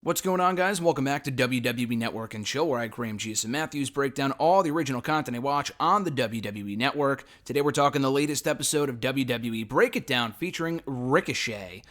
What's going on, guys? Welcome back to WWE Network and Chill, where I, Graham Jason Matthews, break down all the original content I watch on the WWE Network. Today we're talking the latest episode of WWE Break It Down featuring Ricochet.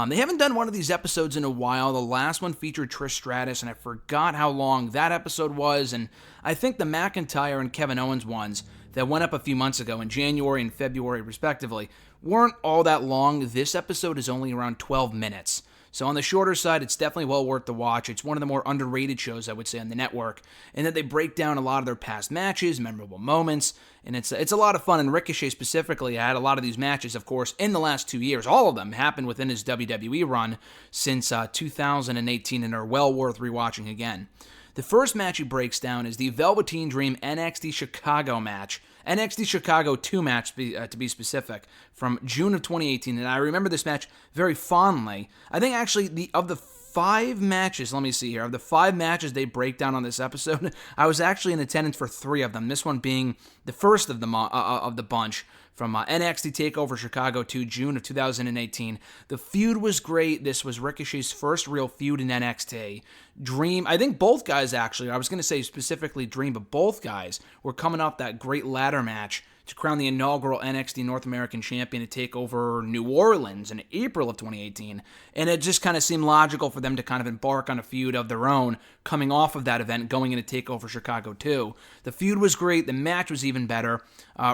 They haven't done one of these episodes in a while. The last one featured Trish Stratus, and I forgot how long that episode was, and I think the McIntyre and Kevin Owens ones that went up a few months ago in January and February, respectively, weren't all that long. This episode is only around 12 minutes. So on the shorter side, it's definitely well worth the watch. It's one of the more underrated shows, I would say, on the network, and that they break down a lot of their past matches, memorable moments, and it's a lot of fun. And Ricochet specifically had a lot of these matches, of course, in the last 2 years. All of them happened within his WWE run since 2018 and are well worth rewatching again. The first match he breaks down is the Velveteen Dream NXT Chicago match. NXT Chicago 2 match, to be specific, from June of 2018. And I remember this match very fondly. I think actually of the 5 matches, let me see here, of the 5 matches they break down on this episode, I was actually in attendance for 3 of them. This one being the first of the bunch, from NXT TakeOver Chicago 2, June of 2018. The feud was great. This was Ricochet's first real feud in NXT. Dream, I think both guys actually, I was going to say specifically Dream, but both guys were coming off that great ladder match to crown the inaugural NXT North American Champion to take over New Orleans in April of 2018. And it just kind of seemed logical for them to kind of embark on a feud of their own coming off of that event, going into TakeOver Chicago 2. The feud was great. The match was even better.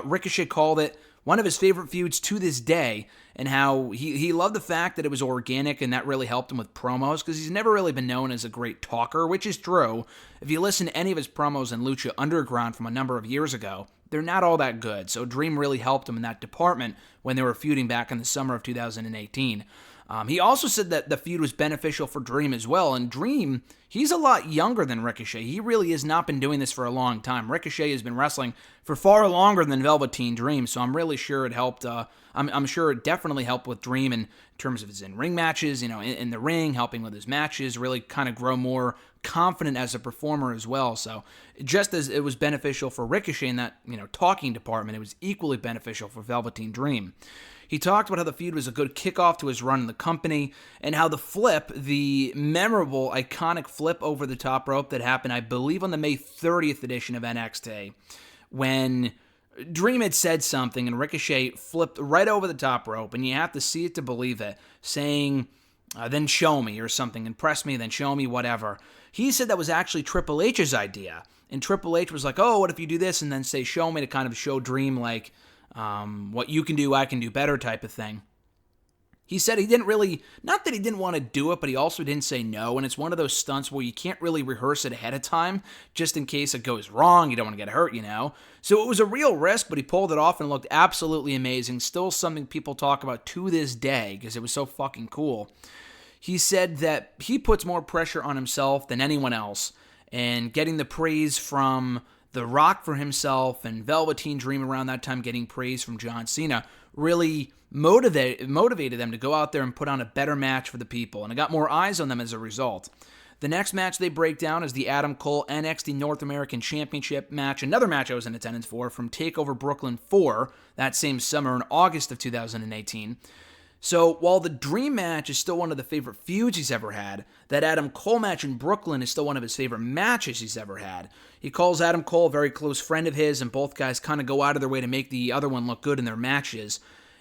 Ricochet called it one of his favorite feuds to this day, and how he loved the fact that it was organic, and that really helped him with promos, because he's never really been known as a great talker, which is true. If you listen to any of his promos in Lucha Underground from a number of years ago, they're not all that good, so Dream really helped him in that department when they were feuding back in the summer of 2018. He also said that the feud was beneficial for Dream as well, and Dream, he's a lot younger than Ricochet. He really has not been doing this for a long time. Ricochet has been wrestling for far longer than Velveteen Dream, so I'm really sure it helped. I'm sure it definitely helped with Dream in terms of his in-ring matches, in the ring, helping with his matches, really kind of grow more confident as a performer as well. So just as it was beneficial for Ricochet in that, talking department, it was equally beneficial for Velveteen Dream. He talked about how the feud was a good kickoff to his run in the company, and how the flip, the memorable, iconic flip over the top rope that happened, I believe, on the May 30th edition of NXT, when Dream had said something and Ricochet flipped right over the top rope, and you have to see it to believe it, saying, then show me, or something, impress me, then show me, whatever. He said that was actually Triple H's idea, and Triple H was like, oh, what if you do this, and then say show me, to kind of show Dream, like, what you can do, I can do better type of thing. He said he didn't really, not that he didn't want to do it, but he also didn't say no, and it's one of those stunts where you can't really rehearse it ahead of time, just in case it goes wrong, you don't want to get hurt, So it was a real risk, but he pulled it off and looked absolutely amazing, still something people talk about to this day, because it was so fucking cool. He said that he puts more pressure on himself than anyone else, and getting the praise from The Rock for himself, and Velveteen Dream around that time getting praise from John Cena, really motivated them to go out there and put on a better match for the people, and it got more eyes on them as a result. The next match they break down is the Adam Cole NXT North American Championship match, another match I was in attendance for, from TakeOver Brooklyn 4, that same summer in August of 2018. So while the Dream match is still one of the favorite feuds he's ever had, that Adam Cole match in Brooklyn is still one of his favorite matches he's ever had. He calls Adam Cole a very close friend of his, and both guys kind of go out of their way to make the other one look good in their matches.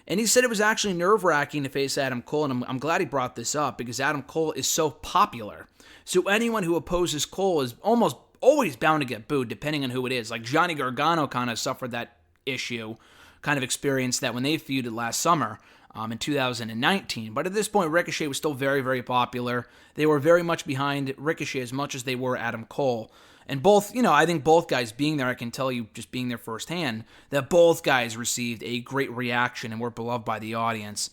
And he said it was actually nerve-wracking to face Adam Cole, and I'm glad he brought this up, because Adam Cole is so popular. So anyone who opposes Cole is almost always bound to get booed, depending on who it is. Like Johnny Gargano kind of suffered that issue, kind of experienced that when they feuded last summer. In 2019. But at this point, Ricochet was still very, very popular. They were very much behind Ricochet as much as they were Adam Cole. And both, I think both guys being there, I can tell you just being there firsthand, that both guys received a great reaction and were beloved by the audience.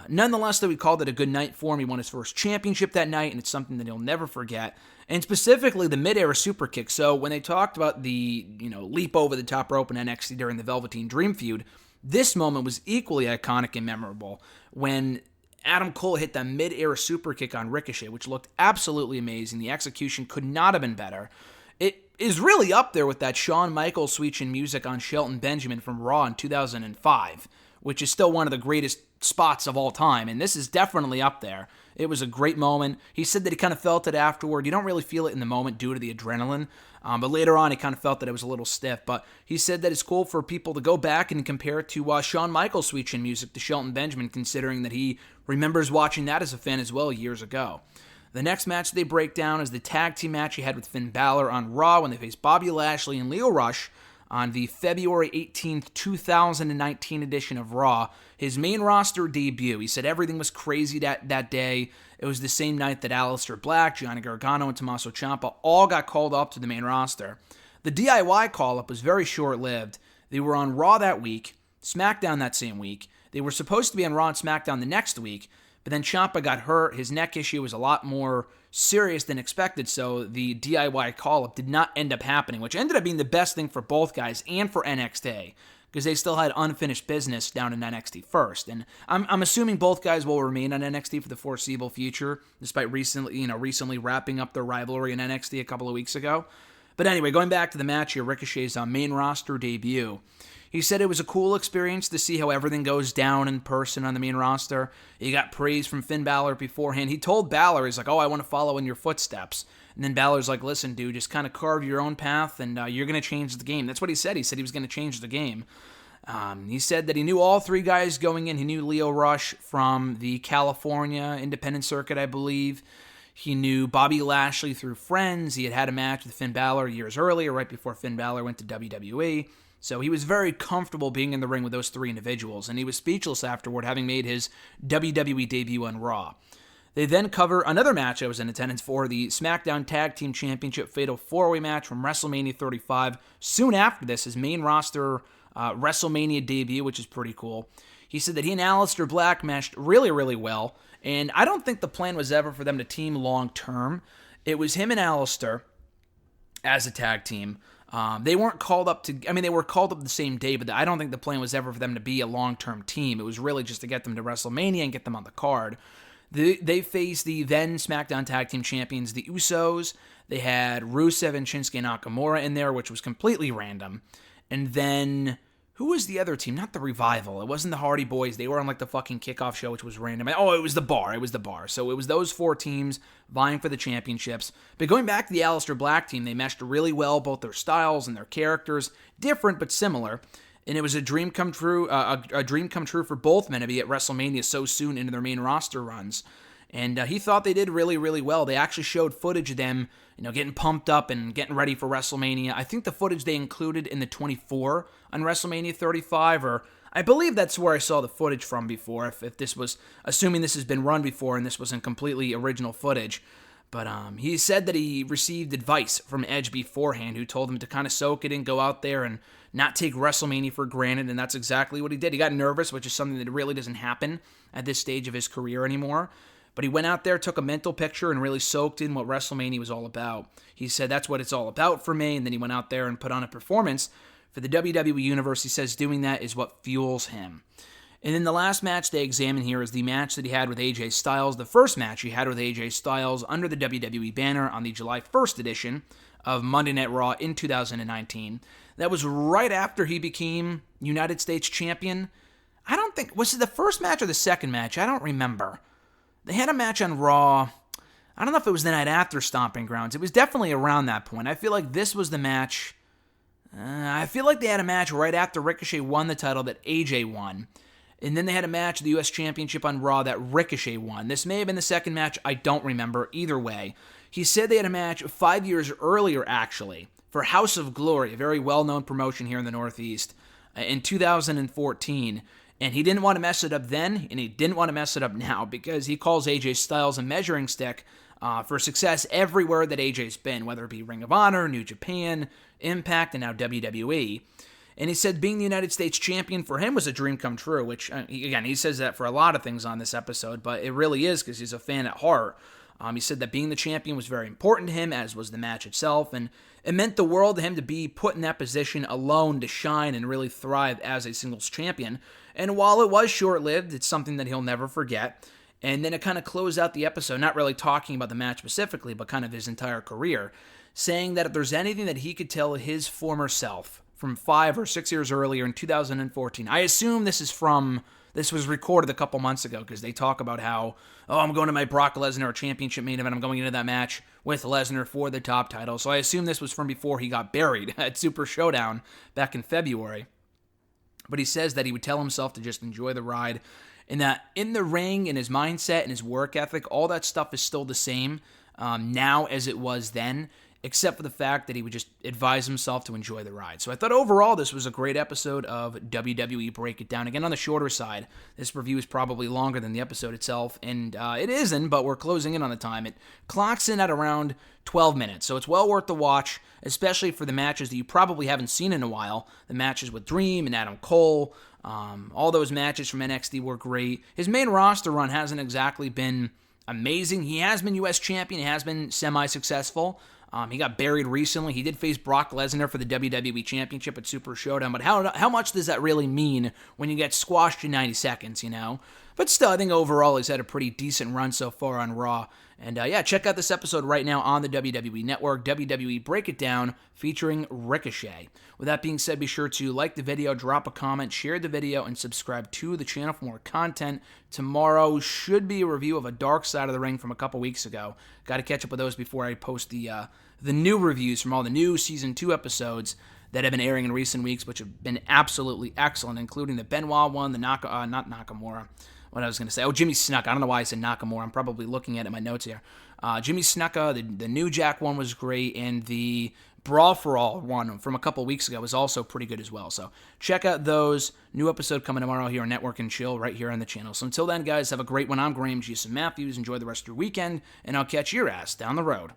Nonetheless, though, he called it a good night for him. He won his first championship that night, and it's something that he'll never forget. And specifically the mid-air super kick. So when they talked about the, leap over the top rope in NXT during the Velveteen Dream feud, this moment was equally iconic and memorable when Adam Cole hit the mid-air super kick on Ricochet, which looked absolutely amazing. The execution could not have been better. It is really up there with that Shawn Michaels Sweet Chin Music on Shelton Benjamin from Raw in 2005, which is still one of the greatest spots of all time, and this is definitely up there. It was a great moment. He said that he kind of felt it afterward. You don't really feel it in the moment due to the adrenaline, but later on he kind of felt that it was a little stiff. But he said that it's cool for people to go back and compare it to Shawn Michaels' Sweet Chin Music to Shelton Benjamin, considering that he remembers watching that as a fan as well years ago. The next match they break down is the tag team match he had with Finn Balor on Raw when they faced Bobby Lashley and Lio Rush on the February 18th, 2019 edition of Raw, his main roster debut. He said everything was crazy that day. It was the same night that Aleister Black, Johnny Gargano, and Tommaso Ciampa all got called up to the main roster. The DIY call-up was very short-lived. They were on Raw that week, SmackDown that same week. They were supposed to be on Raw and SmackDown the next week, but then Ciampa got hurt. His neck issue was a lot more serious than expected, so the DIY call-up did not end up happening, which ended up being the best thing for both guys and for NXT, because they still had unfinished business down in NXT first. And I'm assuming both guys will remain on NXT for the foreseeable future, despite recently wrapping up their rivalry in NXT a couple of weeks ago. But anyway, going back to the match here, Ricochet's main roster debut. He said it was a cool experience to see how everything goes down in person on the main roster. He got praise from Finn Balor beforehand. He told Balor, he's like, I want to follow in your footsteps. And then Balor's like, listen, dude, just kind of carve your own path, and you're going to change the game. That's what he said. He said he was going to change the game. He said that he knew all three guys going in. He knew Lio Rush from the California independent circuit, I believe. He knew Bobby Lashley through friends. He had a match with Finn Balor years earlier, right before Finn Balor went to WWE. So he was very comfortable being in the ring with those three individuals, and he was speechless afterward, having made his WWE debut on Raw. They then cover another match I was in attendance for, the SmackDown Tag Team Championship Fatal 4-Way match from WrestleMania 35. Soon after this, his main roster WrestleMania debut, which is pretty cool. He said that he and Aleister Black meshed really, really well, and I don't think the plan was ever for them to team long-term. It was him and Aleister as a tag team. They weren't called up they were called up the same day, but I don't think the plan was ever for them to be a long-term team. It was really just to get them to WrestleMania and get them on the card. They faced the then SmackDown Tag Team Champions, the Usos. They had Rusev and Shinsuke Nakamura in there, which was completely random. And then, who was the other team? Not the Revival. It wasn't the Hardy Boys. They were on the fucking kickoff show, which was random. Oh, it was the Bar. So it was those four teams vying for the championships. But going back to the Aleister Black team, they meshed really well, both their styles and their characters. Different, but similar. And it was a dream come true, a dream come true for both men to be at WrestleMania so soon into their main roster runs. And he thought they did really, really well. They actually showed footage of them, getting pumped up and getting ready for WrestleMania. I think the footage they included in the 24 on WrestleMania 35, or I believe that's where I saw the footage from before, if this was, assuming this has been run before and this wasn't completely original footage. But he said that he received advice from Edge beforehand, who told him to kind of soak it in, go out there and not take WrestleMania for granted, and that's exactly what he did. He got nervous, which is something that really doesn't happen at this stage of his career anymore. But he went out there, took a mental picture, and really soaked in what WrestleMania was all about. He said, that's what it's all about for me, and then he went out there and put on a performance for the WWE Universe. He says doing that is what fuels him. And then the last match they examine here is the match that he had with AJ Styles, the first match he had with AJ Styles under the WWE banner on the July 1st edition of Monday Night Raw in 2019. That was right after he became United States Champion. Was it the first match or the second match? I don't remember. They had a match on Raw. I don't know if it was the night after Stomping Grounds. It was definitely around that point. I feel like this was the match. I feel like they had a match right after Ricochet won the title that AJ won. And then they had a match, the U.S. Championship on Raw, that Ricochet won. This may have been the second match. I don't remember. Either way, he said they had a match 5 years earlier, actually, for House of Glory, a very well-known promotion here in the Northeast, in 2014. And he didn't want to mess it up then, and he didn't want to mess it up now, because he calls AJ Styles a measuring stick for success everywhere that AJ's been, whether it be Ring of Honor, New Japan, Impact, and now WWE. And he said being the United States Champion for him was a dream come true, which, again, he says that for a lot of things on this episode, but it really is because he's a fan at heart. He said that being the champion was very important to him, as was the match itself, and it meant the world to him to be put in that position alone to shine and really thrive as a singles champion. And while it was short-lived, it's something that he'll never forget. And then it kind of closed out the episode, not really talking about the match specifically, but kind of his entire career, saying that if there's anything that he could tell his former self from 5 or 6 years earlier in 2014, I assume this is from This was recorded a couple months ago because they talk about how, oh, I'm going to my Brock Lesnar championship main event. I'm going into that match with Lesnar for the top title. So I assume this was from before he got buried at Super Showdown back in February. But he says that he would tell himself to just enjoy the ride, and that in the ring, in his mindset and his work ethic, all that stuff is still the same now as it was then, except for the fact that he would just advise himself to enjoy the ride. So I thought overall this was a great episode of WWE Break It Down. Again, on the shorter side, this review is probably longer than the episode itself, and it isn't, but we're closing in on the time. It clocks in at around 12 minutes, so it's well worth the watch, especially for the matches that you probably haven't seen in a while. The matches with Dream and Adam Cole, all those matches from NXT were great. His main roster run hasn't exactly been amazing. He has been U.S. champion. He has been semi-successful. He got buried recently. He did face Brock Lesnar for the WWE Championship at Super Showdown, but how much does that really mean when you get squashed in 90 seconds, you know? But still, I think overall he's had a pretty decent run so far on Raw. And yeah, check out this episode right now on the WWE Network, WWE Break It Down, featuring Ricochet. With that being said, be sure to like the video, drop a comment, share the video, and subscribe to the channel for more content. Tomorrow should be a review of a Dark Side of the Ring from a couple weeks ago. Got to catch up with those before I post the new reviews from all the new Season 2 episodes that have been airing in recent weeks, which have been absolutely excellent, including the Benoit one, the not Nakamura. What I was going to say. Oh, Jimmy Snuka. I don't know why I said Nakamura. I'm probably looking at it in my notes here. Jimmy Snuka, the New Jack one was great, and the Brawl for All one from a couple weeks ago was also pretty good as well. So check out those. New episode coming tomorrow here on Network and Chill right here on the channel. So until then, guys, have a great one. I'm Graham G. Matthews. Enjoy the rest of your weekend, and I'll catch your ass down the road.